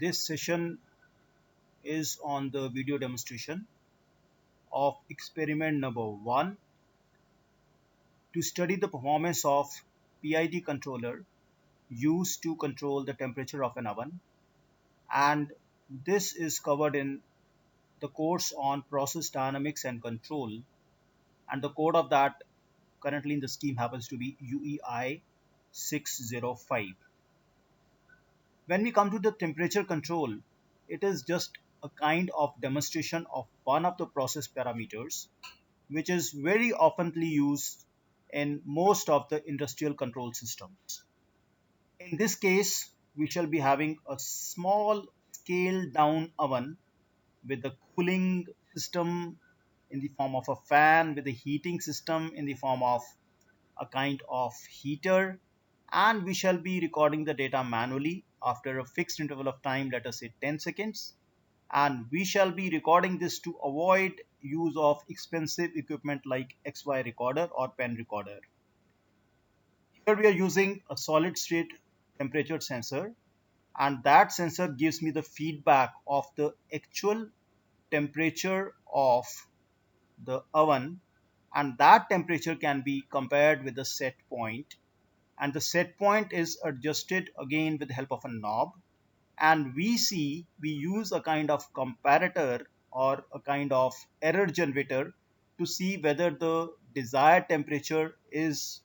This session is on the video demonstration of experiment number 1 to study the performance of PID controller used to control the temperature of an oven, and this is covered in the course on process dynamics and control, and the code of that currently in the scheme happens to be UEI 605. When we come to the temperature control, it is just a kind of demonstration of one of the process parameters which is very oftenly used in most of the industrial control systems. In this case, we shall be having a small scaled down oven with a cooling system in the form of a fan, with a heating system in the form of a kind of heater, and we shall be recording the data manually after a fixed interval of time, let us say 10 seconds, and we shall be recording this to avoid use of expensive equipment like XY recorder or pen recorder. Here we are using a solid state temperature sensor, and that sensor gives me the feedback of the actual temperature of the oven, and that temperature can be compared with the set point, and the set point is adjusted again with the help of a knob, and we use a kind of comparator or a kind of error generator to see whether the desired temperature is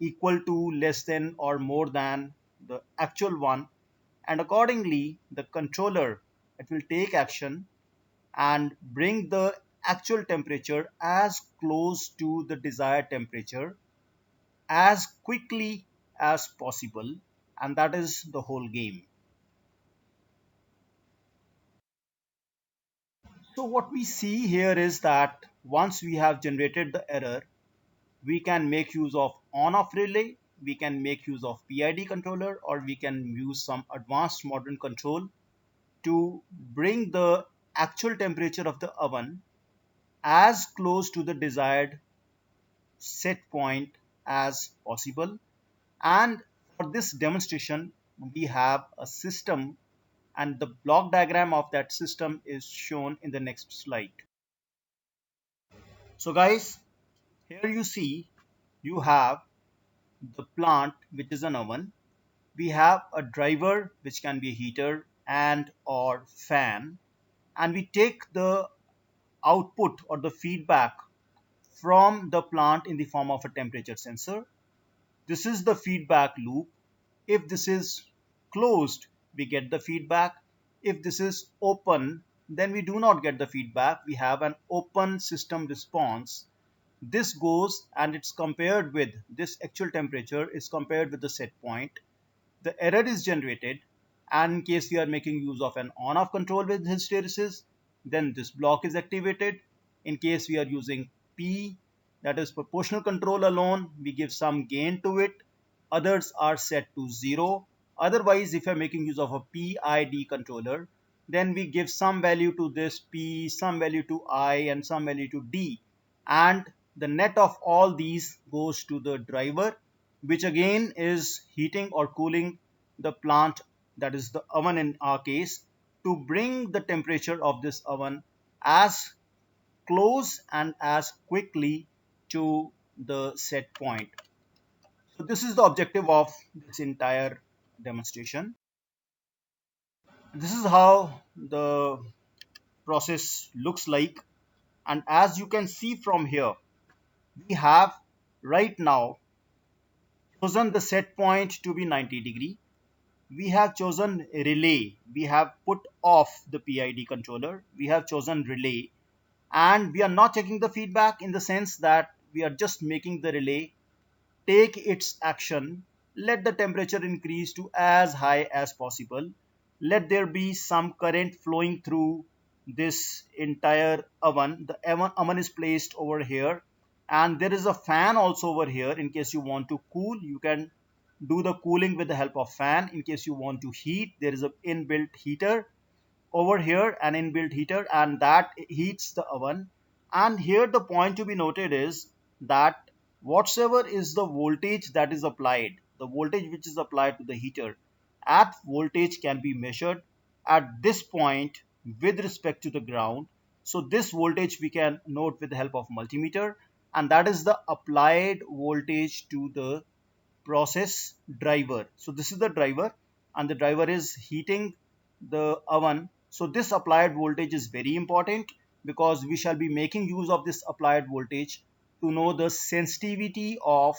equal to, less than, or more than the actual one, and accordingly the controller, it will take action and bring the actual temperature as close to the desired temperature as quickly as possible, and that is the whole game. So what we see here is that once we have generated the error, we can make use of on-off relay, we can make use of PID controller, or we can use some advanced modern control to bring the actual temperature of the oven as close to the desired set point as possible. And for this demonstration, we have a system, and the block diagram of that system is shown in the next slide. So guys, here you see you have the plant, which is an oven. We have a driver, which can be a heater and or fan, and we take the output or the feedback from the plant in the form of a temperature sensor. This is the feedback loop. If this is closed, we get the feedback. If this is open, then we do not get the feedback. We have an open system response. This goes and it's compared with this actual temperature is compared with the set point. The error is generated, and in case we are making use of an on-off control with hysteresis, then this block is activated. In case we are using P, that is proportional control alone, we give some gain to it. Others are set to 0. Otherwise, if you are making use of a PID controller, then we give some value to this P, some value to I, and some value to D, and the net of all these goes to the driver, which again is heating or cooling the plant, that is the oven in our case, to bring the temperature of this oven as close and as quickly to the set point. So this is the objective of this entire demonstration. This is how the process looks like, and as you can see from here, we have right now chosen the set point to be 90°. We have chosen relay. We have put off the PID controller. We have chosen relay, and we are not checking the feedback, in the sense that we are just making the relay take its action. Let the temperature increase to as high as possible. Let there be some current flowing through this entire oven. The oven is placed over here, and there is a fan also over here. In case you want to cool, you can do the cooling with the help of fan. In case you want to heat, there is an inbuilt heater over here, an inbuilt heater, and that heats the oven. And here the point to be noted is that whatsoever is the voltage that is applied, the voltage which is applied to the heater, at voltage can be measured. at this point with respect to the ground. So this voltage we can note with the help of multimeter, and that is the applied voltage to the process driver. So this is the driver, and the driver is heating the oven. So this applied voltage is very important because we shall be making use of this applied voltage to know the sensitivity of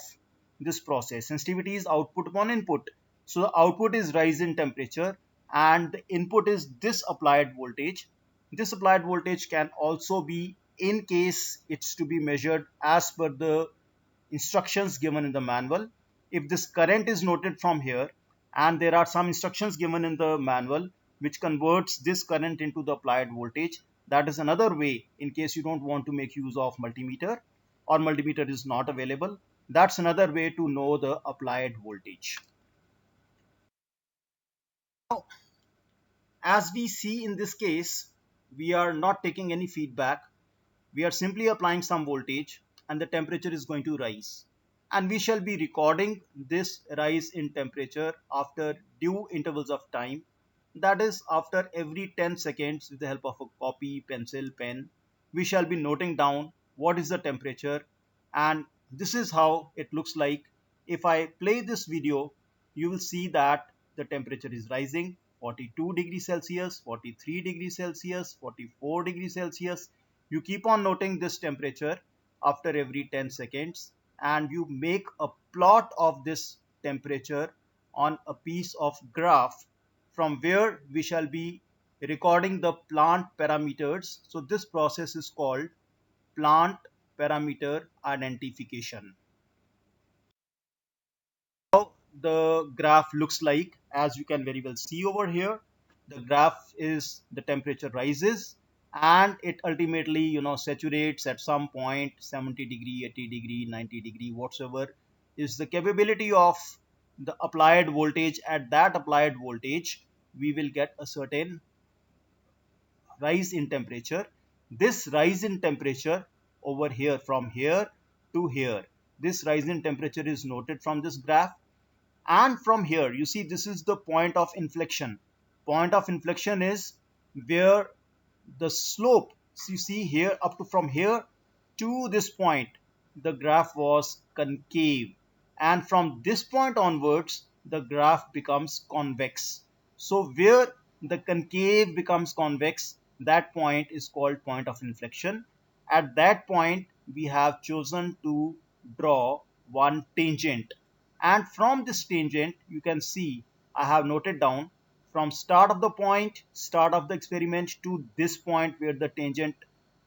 this process. Sensitivity is output upon input. So the output is rise in temperature and the input is this applied voltage. This applied voltage can also be, in case it's to be measured as per the instructions given in the manual. If this current is noted from here, and there are some instructions given in the manual which converts this current into the applied voltage, that is another way in case you don't want to make use of multimeter or multimeter is not available. That's another way to know the applied voltage. Now, as we see in this case, we are not taking any feedback. We are simply applying some voltage and the temperature is going to rise. And we shall be recording this rise in temperature after due intervals of time. That is, after every 10 seconds, with the help of a copy, pencil, pen, we shall be noting down what is the temperature. And this is how it looks like. If I play this video, you will see that the temperature is rising: 42 degrees Celsius, 43 degrees Celsius, 44 degrees Celsius. You keep on noting this temperature after every 10 seconds, and you make a plot of this temperature on a piece of graph from where we shall be recording the plant parameters. So this process is called plant parameter identification. How the graph looks like, as you can very well see over here, the graph is the temperature rises and it ultimately saturates at some point 70 degree, 80 degree, 90 degree, whatsoever is the capability of the applied voltage. At that applied voltage we will get a certain rise in temperature. This rise in temperature over here, from here to here, this rise in temperature is noted from this graph. And from here you see this is the point of inflection. Point of inflection is where the slope, so you see here, up to from here to this point the graph was concave, and from this point onwards the graph becomes convex. So where the concave becomes convex, that point is called point of inflection. At that point we have chosen to draw one tangent, and from this tangent you can see I have noted down from start of the point, start of the experiment, to this point where the tangent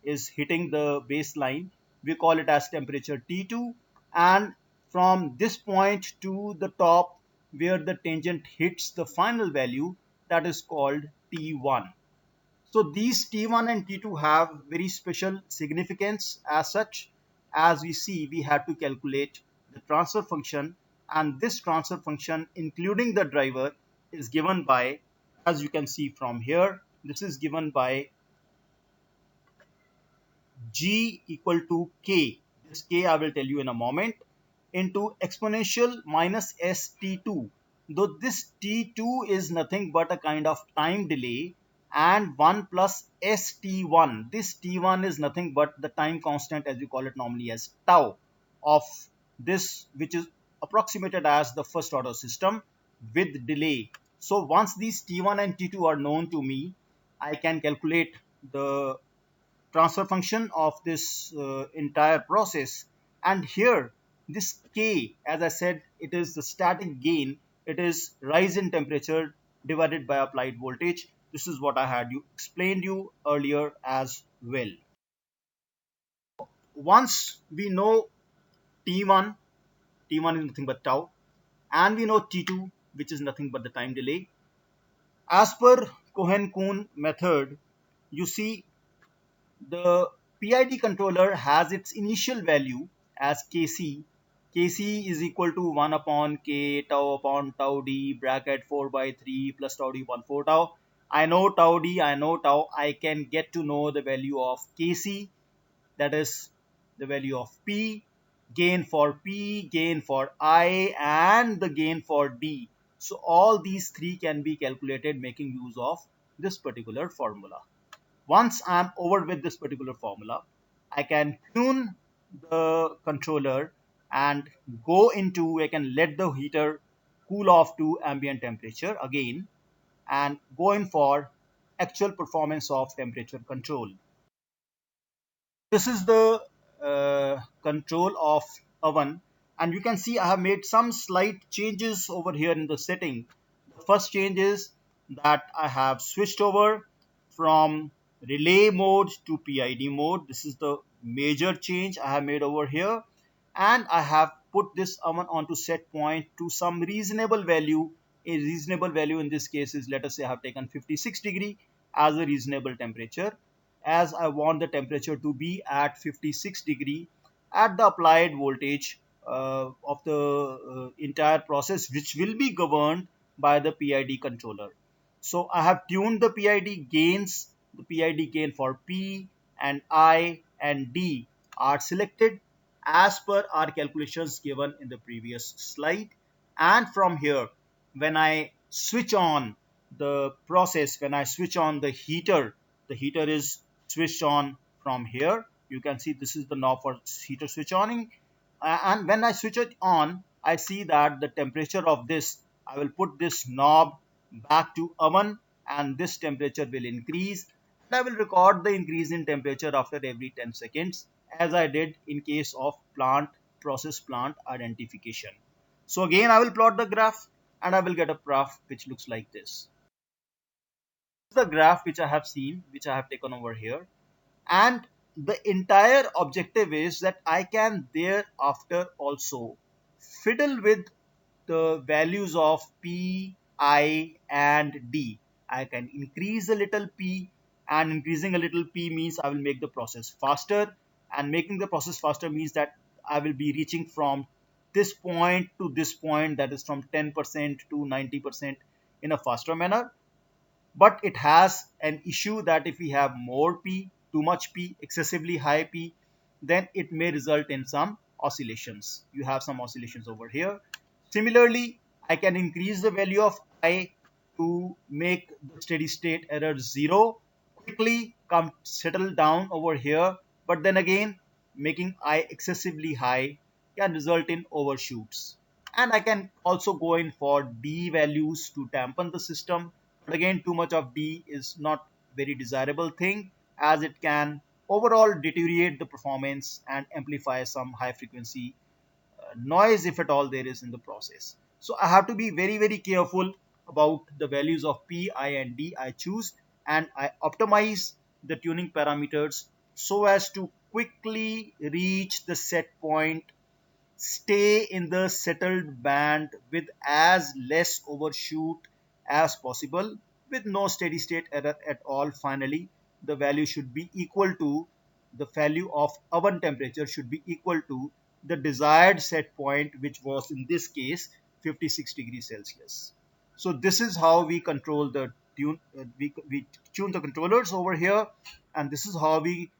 is hitting the baseline, we call it as temperature T2, and from this point to the top where the tangent hits the final value, that is called T1. So these T1 and T2 have very special significance. As such, as we see, we had to calculate the transfer function, and this transfer function including the driver is given by, as you can see from here, this is given by G equal to K. This K I will tell you in a moment, into exponential minus ST2. Though this T2 is nothing but a kind of time delay, and 1 plus ST1. This T1 is nothing but the time constant, as we call it normally as tau, of this, which is approximated as the first order system with delay. So once these T1 and T2 are known to me, I can calculate the transfer function of this entire process. And here this K, as I said, it is the static gain. It is rise in temperature divided by applied voltage. This is what I had explained you earlier as well. Once we know T1, T1 is nothing but tau, and we know T2, which is nothing but the time delay. As per Cohen-Kuhn method, you see the PID controller has its initial value as Kc. Kc is equal to 1 upon K tau upon tau d bracket 4 by 3 plus tau d upon 4 tau. I know tau d, I know tau. I can get to know the value of Kc, that is the value of P, gain for P, gain for I, and the gain for D. So all these three can be calculated making use of this particular formula. Once I'm over with this particular formula, I can tune the controller and I can let the heater cool off to ambient temperature again and go in for actual performance of temperature control. This is the control of oven, and you can see I have made some slight changes over here in the setting. The first change is that I have switched over from relay mode to PID mode. This is the major change I have made over here, and I have put this oven onto set point to some reasonable value. A reasonable value in this case is, let us say I have taken 56 degree as a reasonable temperature, as I want the temperature to be at 56 degree at the applied voltage of the entire process, which will be governed by the PID controller. So I have tuned the PID gains. The PID gain for P and I and D are selected as per our calculations given in the previous slide. And from here, when I switch on the process, when I switch on the heater is switched on from here. You can see this is the knob for heater switch oning. And when I switch it on, I see that the temperature of this, I will put this knob back to oven, and this temperature will increase. And I will record the increase in temperature after every 10 seconds, as I did in case of process plant identification. So again, I will plot the graph and I will get a graph which looks like this. This is the graph which I have seen, which I have taken over here. And the entire objective is that I can thereafter also fiddle with the values of P, I and D. I can increase a little P, and increasing a little P means I will make the process faster, and making the process faster means that I will be reaching from this point to this point, that is from 10% to 90% in a faster manner. But it has an issue that if we have more P, too much P, excessively high P, then it may result in some oscillations. You have some oscillations over here. Similarly, I can increase the value of I to make the steady state error 0, quickly come settle down over here. But then again, making I excessively high can result in overshoots. And I can also go in for D values to dampen the system. But again, too much of D is not very desirable thing, as it can overall deteriorate the performance and amplify some high frequency noise, if at all there is in the process. So I have to be very careful about the values of P, I and D I choose, and I optimize the tuning parameters so as to quickly reach the set point, stay in the settled band with as less overshoot as possible, with no steady state error at all. Finally, the value should be equal to the value of oven temperature should be equal to the desired set point, which was in this case 56 degrees Celsius. So this is how we control the we tune the controllers over here, and this is how we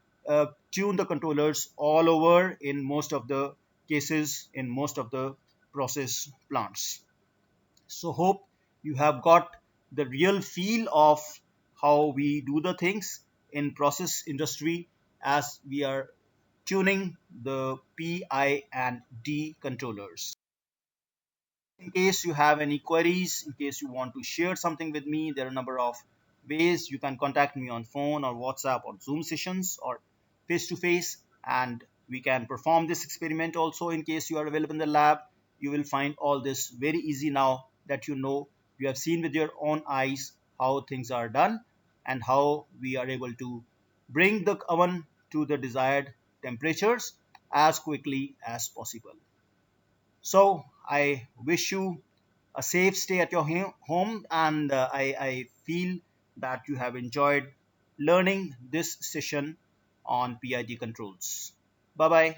tune the controllers all over in most of the cases in most of the process plants. So hope you have got the real feel of how we do the things in process industry as we are tuning the P, I and D controllers. In case you have any queries, in case you want to share something with me, there are a number of ways. You can contact me on phone or WhatsApp or Zoom sessions or face to face, and we can perform this experiment also. In case you are available in the lab, you will find all this very easy now that you have seen with your own eyes how things are done and how we are able to bring the oven to the desired temperatures as quickly as possible. So I wish you a safe stay at your home, and I feel that you have enjoyed learning this session on PID controls. Bye bye.